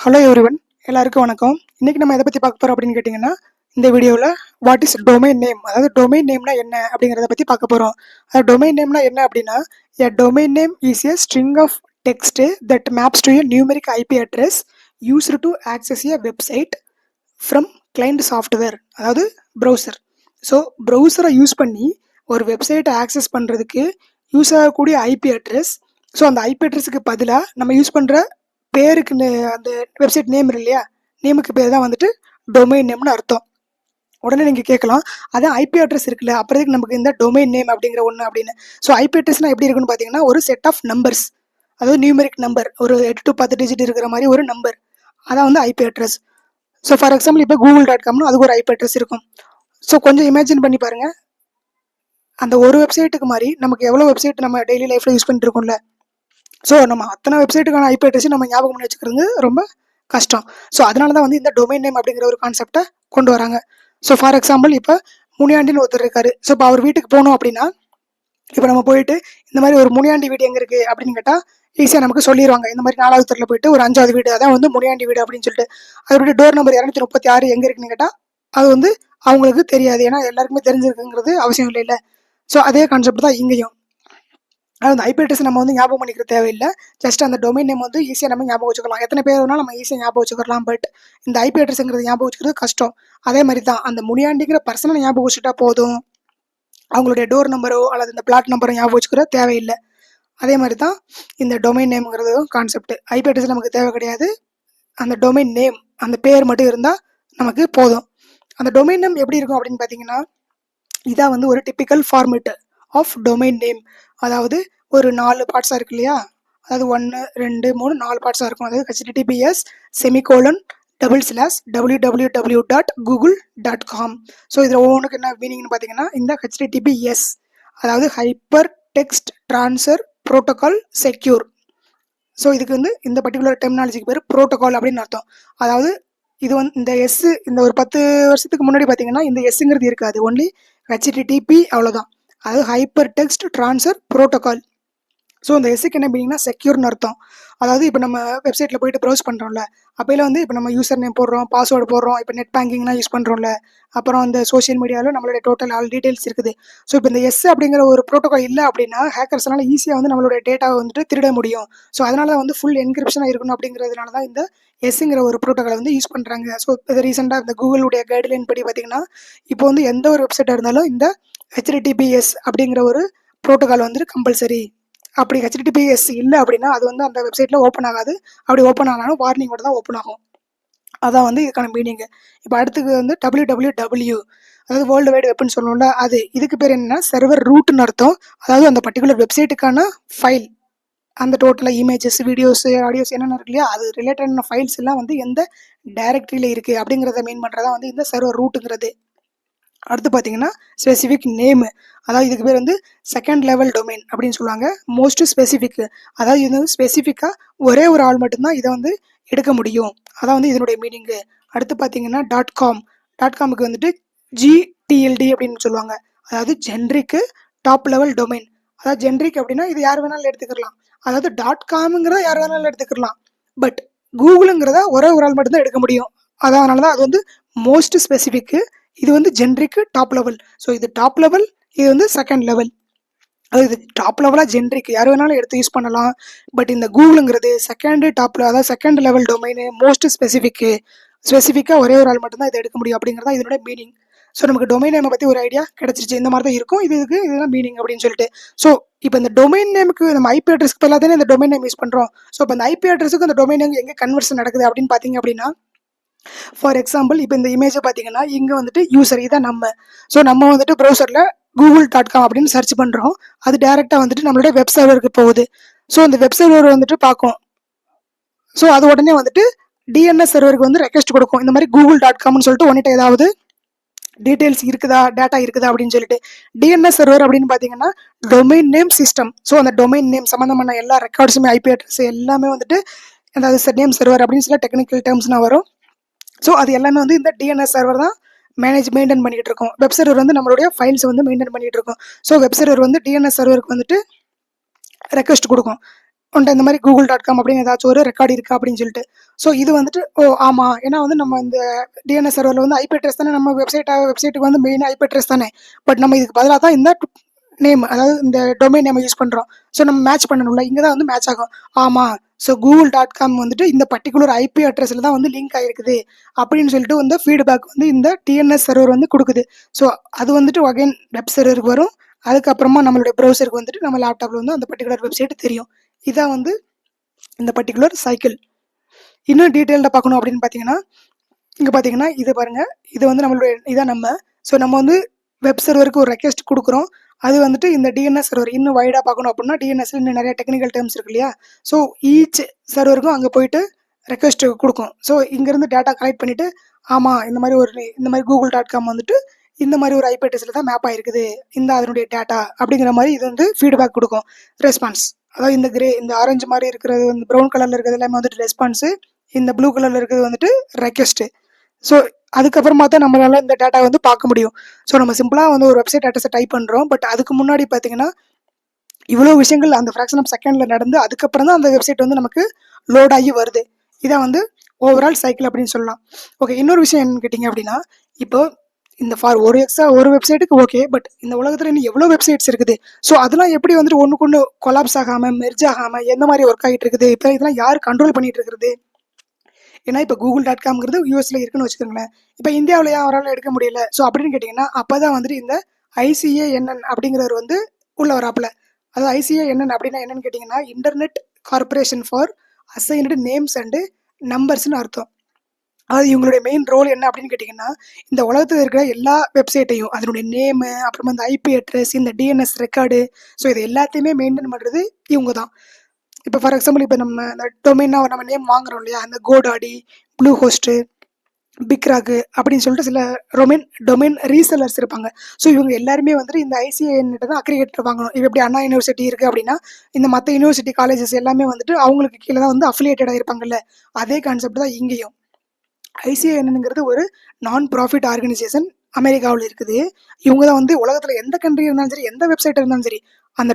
Hello everyone, எல்லாருக்கும் வணக்கம். இன்னைக்கு நம்ம எதை பற்றி பார்க்க போகிறோம் அப்படின்னு கேட்டிங்கன்னா, இந்த வீடியோவில் வாட் இஸ் டொமைன் நேம், அதாவது டொமைன் நேம்னா என்ன அப்படிங்கிறத பற்றி பார்க்க போகிறோம். அதாவது டொமைன் நேம்னா என்ன அப்படின்னா, a domain name is a string of text that maps to a numeric IP address used to access a website from client software, அதாவது ப்ரௌசர். ஸோ ப்ரௌசரை யூஸ் பண்ணி ஒரு வெப்சைட்டை ஆக்சஸ் பண்ணுறதுக்கு யூஸ் ஆகக்கூடிய ஐபி அட்ரஸ். ஸோ அந்த IP அட்ரஸுக்கு பதிலாக நம்ம யூஸ் பண்ணுற பேருக்கு அந்த வெப்சைட் நேம் இல்லையா, நேமுக்கு பேர் தான் வந்துட்டு டொமைன் நேம்னு அர்த்தம். உடனே நீங்கள் கேட்கலாம், அதான் ஐபி அட்ரஸ் இருக்குல்ல, அப்புறதுக்கு நமக்கு இந்த டொமைன் நேம் அப்படிங்கிற ஒன்று அப்படின்னு. ஸோ ஐபி அட்ரஸ்னால் எப்படி இருக்குன்னு பார்த்தீங்கன்னா, ஒரு செட் ஆஃப் நம்பர்ஸ், அதாவது நியூமெரிக் நம்பர், ஒரு 8 to 10 டிஜிட் இருக்கிற மாதிரி ஒரு நம்பர், அதான் வந்து IP address. So for example இப்போ google.comனு அதுக்கு ஒரு ஐபி அட்ரஸ் இருக்கும். ஸோ கொஞ்சம் இமேஜின் பண்ணி பாருங்கள், அந்த ஒரு வெப்சைட்டுக்கு மாதிரி நமக்கு எவ்வளோ வெப்சைட் நம்ம டெய்லி லைஃப்பில் யூஸ் பண்ணிட்டு இருக்கோம்ல. ஸோ நம்ம அத்தனை வெப்சைட்டுக்கான ஐபி அட்ரஸையும் நம்ம ஞாபகம் பண்ணி வச்சுக்கிறது ரொம்ப கஷ்டம். ஸோ அதனால தான் வந்து இந்த டொமைன் நேம் அப்படிங்கிற ஒரு கான்செப்டை கொண்டு வராங்க. ஸோ ஃபார் எக்ஸாம்பிள் இப்போ முனியாண்டின்னு ஒருத்தர் இருக்காரு. ஸோ இப்போ அவர் வீட்டுக்கு போகணும் அப்படின்னா, இப்போ நம்ம போயிட்டு இந்த மாதிரி ஒரு முனியாண்டி வீடு எங்கே இருக்குது அப்படின்னு கேட்டால் ஈஸியாக நமக்கு சொல்லிடுவாங்க. இந்த மாதிரி 4வது தெருவில் போயிட்டு ஒரு 5வது வீடு, அதான் வந்து முனியாண்டி வீடு அப்படின்னு சொல்லிட்டு. அதோடைய டோர் நம்பர் 236 எங்கே இருக்குன்னு கேட்டால் அது வந்து அவங்களுக்கு தெரியாது, ஏன்னா எல்லாருக்குமே தெரிஞ்சிருக்குங்கிறது அவசியம் இல்லை. ஸோ அதே கான்செப்ட் தான் இங்கேயும். அது அந்த ஐபி அட்ரஸ் நம்ம வந்து ஞாபகம் பண்ணிக்கிற தேவையில்லை. ஜஸ்ட் அந்த டொமைன் நேம் வந்து ஈஸியாக நம்ம ஞாபகம் வச்சுக்கலாம். எத்தனை பேர் வேணாலும் நம்ம ஈஸியாக ஞாபகம் வச்சுக்கலாம். பட் இந்த ஐபி அட்ரஸ்ங்கிறது ஞாபகம் வச்சுக்கிறது கஷ்டம். அதே மாதிரி தான் அந்த முனியாண்டிங்கிற பர்சனை ஞாபகம் வச்சுட்டா போதும், அவங்களுடைய டோர் நம்பரோ அல்லது இந்த பிளாட் நம்பரோ ஞாபகம் வச்சுக்கிற தேவையில்லை. அதே மாதிரி தான் இந்த டொமைன் நேம்ங்கிறது கான்செப்ட். ஐபி அட்ரஸ் நமக்கு தேவை கிடையாது, அந்த டொமைன் நேம், அந்த பேர் மட்டும் இருந்தால் நமக்கு போதும். அந்த டொமைன் நேம் எப்படி இருக்கும் அப்படின்னு பார்த்தீங்கன்னா, இதான் வந்து ஒரு typical format of domain name. அதாவது ஒரு 4 பார்ட்ஸாக இருக்கு இல்லையா, அதாவது 1 2 3 4 பார்ட்ஸாக இருக்கும். அதாவது https www.google.com. ஸோ இதில் ஒவ்வொன்றுக்கு என்ன மீனிங்னு பார்த்தீங்கன்னா, இந்த https அதாவது hyper text transfer protocol secure. So இதுக்கு வந்து இந்த பர்டிகுலர் டெர்மினாலஜிக்கு பேர் ப்ரோட்டோகால் அப்படின்னு அர்த்தம். அதாவது இது வந்து இந்த எஸ், இந்த ஒரு 10 வருஷத்துக்கு முன்னாடி பார்த்தீங்கன்னா இந்த எஸ்ங்கிறது இருக்காது, ஒன்லி http அவ்வளோதான், அதாவது hyper text transfer protocol. So இந்த எஸ்ஸுக்கு என்ன மீனிங்னா செக்யூர்னு அர்த்தம். அதாவது இப்போ நம்ம வெப்சைட்டில் போயிட்டு ப்ரௌஸ் பண்ணுறோம்ல, அப்போல வந்து இப்போ நம்ம யூசர் நேம் போடுறோம், பாஸ்வேர்டு போடுறோம், இப்போ நெட் பேங்கிங்லாம் யூஸ் பண்ணுறோம்ல, அப்புறம் அந்த சோஷியல் மீடியாவில் நம்மளுடைய டோட்டல் ஆல் டீட்டெயில்ஸ் இருக்குது. ஸோ இப்போ இந்த எஸ் அப்படிங்கிற ஒரு ப்ரோட்டோகால் இல்லை அப்படின்னா ஹேக்கர்ஸ்னால ஈஸியாக வந்து நம்மளுடைய டேட்டாவை வந்துட்டு திருட முடியும். ஸோ அதனால தான் வந்து ஃபுல் என்கிரிப்ஷனாக இருக்கணும் அப்படிங்கிறதுனால தான் இந்த எஸ்ஸுங்கிற ஒரு ப்ரோட்டோகாலை வந்து யூஸ் பண்ணுறாங்க. ஸோ இது ரீசெண்டாக இந்த கூகுளுடைய கைட்லைன் படி பார்த்தீங்கன்னா, இப்போ வந்து எந்த ஒரு வெப்சைட்டாக இருந்தாலும் இந்த https அப்படிங்கிற ஒரு ப்ரோட்டோகால் வந்துட்டு கம்பல்சரி. அப்படி https இல்லை அப்படின்னா அது வந்து அந்த வெப்சைட்டில் ஓப்பன் ஆகாது. அப்படி ஓப்பன் ஆனாலும் வார்னிங்கோட தான் ஓப்பன் ஆகும். அதான் வந்து இதுக்கான மீனிங்கு. இப்போ அடுத்தது வந்து www, அதாவது வேர்ல்டு வைடு வெப்னு சொல்லணும்ல, அது இதுக்கு பேர் என்னன்னா சர்வர் ரூட்னு அர்த்தம். அதாவது அந்த பர்டிகுலர் வெப்சைட்டுக்கான ஃபைல், அந்த டோட்டலாக இமேஜஸ், வீடியோஸ், ஆடியோஸ் என்னென்ன இருக்கு இல்லையா, அது ரிலேட்டடான ஃபைல்ஸ் எல்லாம் வந்து எந்த டைரக்டரியில் இருக்குது அப்படிங்கிறத மீன் பண்ணுறதா வந்து இந்த சர்வர் ரூட்டுங்கிறது. அடுத்து பார்த்தீங்கன்னா ஸ்பெசிஃபிக் நேமு, அதாவது இதுக்கு பேர் வந்து செகண்ட் லெவல் டொமைன் அப்படின்னு சொல்லுவாங்க. மோஸ்ட் ஸ்பெசிஃபிக், அதாவது இது வந்து ஸ்பெசிஃபிக்காக ஒரே ஒரு ஆள் மட்டும்தான் இதை வந்து எடுக்க முடியும், அதான் வந்து இதனுடைய மீனிங்கு. அடுத்து பார்த்தீங்கன்னா .com, .comக்கு வந்துட்டு GTLD அப்படின்னு சொல்லுவாங்க, அதாவது ஜென்ரிக்கு டாப் லெவல் டொமைன். அதாவது ஜென்ரிக் அப்படின்னா இது யார் வேணாலும் எடுத்துக்கலாம், அதாவது .comங்கிறத யார் வேணாலும் எடுத்துக்கலாம். பட் கூகுளுங்கிறத ஒரே ஒரு ஆள் மட்டும்தான் எடுக்க முடியும், அதனால தான் அது வந்து மோஸ்ட் ஸ்பெசிஃபிக்கு. இது வந்து ஜென்ரிக்கு டாப் லெவல். ஸோ இது டாப் லெவல், இது வந்து செகண்ட் லெவல். அது இது டாப் லெவலாக ஜென்ரிக் யார் வேணாலும் எடுத்து யூஸ் பண்ணலாம். பட் இந்த கூகுளுங்கிறது செகண்ட் டாப்ல, அதாவது செகண்ட் லெவல் டொமைனு, மோஸ்ட் ஸ்பெசிஃபிக்காக ஒரே ஒரு ஆள் மட்டும்தான் இதை எடுக்க முடியும் அப்படிங்கிறதா இதோட மீனிங். ஸோ நமக்கு டொமைன் நேமை பற்றி ஒரு ஐடியா கிடச்சிருச்சு, இந்த மாதிரி தான் இருக்கும், இதுதான் மீனிங் அப்படின்னு சொல்லிட்டு. ஸோ இப்போ இந்த டொமைன் நேமுக்கு நம்ம ஐபி அட்ரஸ்க்கு பதிலாக தானே இந்த டொமைன் நேம் யூஸ் பண்ணுறோம். ஸோ இப்போ இந்த ஐபி அட்ரஸுக்கு அந்த டொமைன் நேம் எங்கே கன்வர்ஷன் நடக்குது அப்படின்னு பார்த்தீங்க அப்படின்னா, ஃபார் எக்ஸாம்பிள் இப்போ இந்த இமேஜை பார்த்தீங்கன்னா இங்கே வந்துட்டு யூசர் இதான் நம்ம. ஸோ நம்ம வந்துட்டு ப்ரௌசரில் google.com அப்படின்னு சர்ச் பண்ணுறோம், அது டேரெக்டாக வந்துட்டு நம்மளுடைய வெப் சர்வருக்கு போகுது. ஸோ அந்த வெப் சர்வர் வந்துட்டு பார்க்கும். ஸோ அது உடனே வந்துட்டு டிஎன்எஸ் சர்வருக்கு வந்து ரெக்வெஸ்ட் கொடுக்கும், இந்த மாதிரி google.comனு சொல்லிட்டு ஒன்றிட்ட ஏதாவது டீட்டெயில்ஸ் இருக்குதா, டேட்டா இருக்குதா அப்படின்னு சொல்லிட்டு. டிஎன்எஸ் சர்வர் அப்படின்னு பார்த்தீங்கன்னா டொமைன் நேம் சிஸ்டம். ஸோ அந்த டொமைன் நேம் சம்மந்தமான எல்லா ரெக்கார்ட்ஸுமே, ஐபி அட்ரஸ் எல்லாமே வந்துட்டு அதாவது நேம் சர்வர் அப்படின்னு சொல்ல டெக்னிக்கல் டேர்ம்ஸ்னால் வரும். ஸோ அது எல்லாமே வந்து இந்த டிஎன்எஸ் சர்வர் தான் மெயின்டைன் பண்ணிகிட்டு இருக்கோம். வெப் சர்வர் வந்து நம்மளுடைய ஃபைல்ஸ் வந்து மெயின்டைன் பண்ணிகிட்டு இருக்கோம். ஸோ வெப் சர்வர் வந்து டிஎன்எஸ் சர்வருக்கு வந்துட்டு ரெக்வெஸ்ட் கொடுக்கும், உன்ட்ட இந்த மாதிரி google.com அப்படின்னு ஏதாச்சும் ஒரு ரெக்கார்டு இருக்கா அப்படின்னு சொல்லிட்டு. ஸோ இது வந்துட்டு ஆமாம், ஏன்னா வந்து நம்ம இந்த டிஎன்எஸ் சர்வரில் வந்து ஐபி அட்ரஸ் தானே, நம்ம வெப்சைட்டுக்கு வந்து மெயினாக ஐபி அட்ரஸ் தானே. பட் நம்ம இதுக்கு பதிலாக தான் இந்த நேம், அதாவது இந்த டொமைன் நேம் யூஸ் பண்ணுறோம். ஸோ நம்ம மேட்ச் பண்ணணும்ல, இங்கே தான் வந்து மேட்ச் ஆகும். ஆமாம், ஸோ google.com வந்துட்டு இந்த பர்டிகுலர் ஐபி அட்ரஸில் தான் வந்து லிங்க் ஆகிருக்குது அப்படின்னு சொல்லிட்டு வந்து ஃபீட்பேக் வந்து இந்த டிஎன்எஸ் சர்வர் வந்து கொடுக்குது. ஸோ அது வந்துட்டு அகைன் வெப் சர்வருக்கு வரும். அதுக்கப்புறமா நம்மளுடைய ப்ரௌசருக்கு வந்துட்டு நம்ம லேப்டாப்பில் வந்து அந்த பர்டிகுலர் வெப்சைட் தெரியும். இதான் வந்து இந்த பர்டிகுலர் சைக்கிள். இன்னும் டீட்டெயில்டாக பார்க்கணும் அப்படின்னு பார்த்தீங்கன்னா, இங்கே பார்த்தீங்கன்னா இது பாருங்கள், இது வந்து நம்மளுடைய இதான் நம்ம. ஸோ நம்ம வந்து வெப் சர்வருக்கு ஒரு ரெக்வெஸ்ட் கொடுக்குறோம். அது வந்துட்டு இந்த டிஎன்எஸ் சர்வர் இன்னும் வைடாக பார்க்கணும் அப்படின்னா டிஎன்எஸ்ல இன்னும் நிறைய டெக்னிக்கல் டேர்ம்ஸ் இருக்கு இல்லையா. ஸோ ஈச் சர்வருக்கும் அங்கே போயிட்டு ரெக்வெஸ்ட் கொடுக்கும். ஸோ இங்கேருந்து டேட்டா கலெக்ட் பண்ணிவிட்டு, ஆமாம் இந்த மாதிரி google.com வந்துட்டு இந்த மாதிரி ஒரு ஐபி அட்ரஸில் தான் மேப் ஆகிருக்குது, இந்த அதனுடைய டேட்டா அப்படிங்கிற மாதிரி இது வந்து ஃபீட்பேக் கொடுக்கும். ரெஸ்பான்ஸ், அதாவது இந்த ஆரஞ்சு மாதிரி இருக்கிறது வந்து ப்ரௌன் கலரில் இருக்கிறது எல்லாமே வந்துட்டு ரெஸ்பான்ஸு, இந்த ப்ளூ கலரில் இருக்கிறது வந்துட்டு ரெக்வெஸ்ட்டு. ஸோ அதுக்கப்புறமா தான் நம்மளால இந்த டேட்டா வந்து பார்க்க முடியும். ஸோ நம்ம சிம்பிளாக வந்து ஒரு வெப்சைட் அட்ரஸை டைப் பண்ணுறோம். பட் அதுக்கு முன்னாடி பார்த்தீங்கன்னா இவ்வளோ விஷயங்கள் அந்த ஃப்ராக்ஷன் ஆஃப் செகண்டில் நடந்து அதுக்கப்புறம் தான் அந்த வெப்சைட் வந்து நமக்கு லோட் ஆகி வருது. இதான் வந்து ஓவரால் சைக்கிள் அப்படின்னு சொல்லலாம். ஓகே, இன்னொரு விஷயம் என்னன்னு கேட்டிங்க அப்படின்னா, இப்போ இந்த ஒரு வெப்சைட்டுக்கு ஓகே, பட் இந்த உலகத்தில் இன்னும் எவ்வளோ வெப்சைட்ஸ் இருக்குது. ஸோ அதெல்லாம் எப்படி வந்துட்டு ஒன்றுக்கு ஒன்று கொலாப்ஸ் ஆகாமல் மெர்ஜ் ஆகாமல் எந்த மாதிரி ஒர்க் ஆகிட்டு இருக்குது, இப்போ இதெல்லாம் யார் கண்ட்ரோல் பண்ணிட்டு இருக்கிறது? ஏன்னா இப்போ google.comங்கிறது யூஎஸ்ல இருக்குன்னு வச்சுக்கோங்களேன். இப்போ இந்தியாவில் அவரால் எடுக்க முடியல. ஸோ அப்படின்னு கேட்டிங்கன்னா அப்போ தான் வந்துட்டு இந்த ICANN அப்படிங்கிறவர் வந்து உள்ள வராப்புல. அதாவது ICANN அப்படின்னா என்னன்னு கேட்டிங்கன்னா internet corporation for assigned names and நம்பர்ஸ்னு அர்த்தம். அதாவது இவங்களுடைய மெயின் ரோல் என்ன அப்படின்னு கேட்டிங்கன்னா, இந்த உலகத்தில் இருக்கிற எல்லா வெப்சைட்டையும் அதனுடைய நேமு, அப்புறமா இந்த ஐபி அட்ரஸ், இந்த டிஎன்எஸ் ரெக்கார்டு, ஸோ இது எல்லாத்தையுமே மெயின்டைன் பண்ணுறது இவங்க தான். இப்போ ஃபார் எக்ஸாம்பிள் இப்போ நம்ம இந்த டொமைனா நம்ம நேம் வாங்குறோம் இல்லையா, அந்த கோடாடி, ப்ளூ ஹோஸ்ட்டு, பிக்ராக்கு அப்படின்னு சொல்லிட்டு சில டொமைன் ரீசெல்லர்ஸ் இருப்பாங்க. ஸோ இவங்க எல்லாருமே வந்துட்டு இந்த ICANN தான் அக்ரிகேட்டர் வாங்கணும். இப்போ எப்படி அண்ணா யூனிவர்சிட்டி இருக்குது அப்படின்னா இந்த மற்ற யூனிவர்சிட்டி காலேஜஸ் எல்லாமே வந்துட்டு அவங்களுக்கு கீழே தான் வந்து அஃபிலியேட்டடாக இருப்பாங்கல்ல, அதே கான்செப்ட் தான் இங்கேயும். ICANNங்கிறது ஒரு நான் ப்ராஃபிட் ஆர்கனைசேஷன் அமெரிக்காவில் இருக்குது. இவங்க தான் வந்து உலகத்தில் எந்த கண்ட்ரி இருந்தாலும் சரி, எந்த வெப்சைட் இருந்தாலும் சரி, அந்த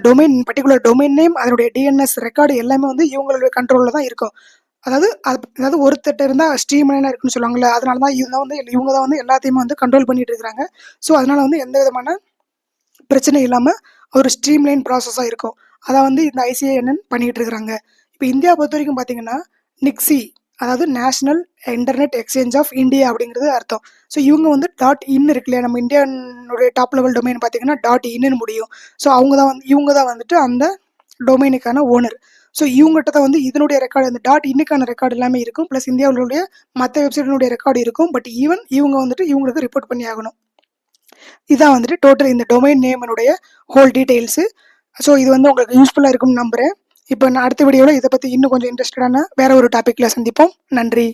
பர்டிகுலர் டொமைன் நேம், அதனுடைய டிஎன்எஸ் ரெக்கார்டு எல்லாமே வந்து இவங்களுடைய கண்ட்ரோலில் தான் இருக்கும். அதாவது ஒருத்தட்ட இருந்தால் ஸ்ட்ரீம்லைனாக இருக்குன்னு சொல்லுவாங்கல்ல, அதனால தான் இவங்க தான் வந்து எல்லாத்தையுமே வந்து கண்ட்ரோல் பண்ணிட்டு இருக்கிறாங்க. ஸோ அதனால வந்து எந்த விதமான பிரச்சனை இல்லாமல் ஒரு ஸ்ட்ரீம்லைன் ப்ராசஸாக இருக்கும். அதை வந்து இந்த ICANN பண்ணிகிட்டு இருக்கிறாங்க. இப்போ இந்தியா பொறுத்த வரைக்கும் பார்த்தீங்கன்னா நிக்ஸி, அதாவது national internet exchange of India அப்படிங்கிறது அர்த்தம். ஸோ இவங்க வந்து .in இருக்கு இல்லையா, நம்ம இந்தியானுடைய டாப் லெவல் டொமைன் பார்த்தீங்கன்னா .inன்னு முடியும். ஸோ இவங்க தான் வந்துட்டு அந்த டொமைனுக்கான ஓனர். ஸோ இவங்ககிட்ட தான் வந்து இதனுடைய ரெக்கார்டு, அந்த .inனுக்கான ரெக்கார்டு எல்லாமே இருக்கும். ப்ளஸ் இந்தியாவுடைய மற்ற வெப்சைட்டினுடைய ரெக்கார்டு இருக்கும். பட் ஈவன் இவங்க வந்துட்டு இவங்களுக்கு ரிப்போர்ட் பண்ணி ஆகணும். இதான் வந்துட்டு டோட்டல் இந்த டொமைன் நேமனுடைய ஹோல் டீட்டெயில்ஸு. ஸோ இது வந்து உங்களுக்கு யூஸ்ஃபுல்லாக இருக்கும்னு நம்புகிறேன். இப்போ நான் அடுத்த வீடியோவில் இதை பற்றி இன்னும் கொஞ்சம் இன்ட்ரெஸ்டடான வேற ஒரு டாப்பிக்கில் சந்திப்போம். நன்றி.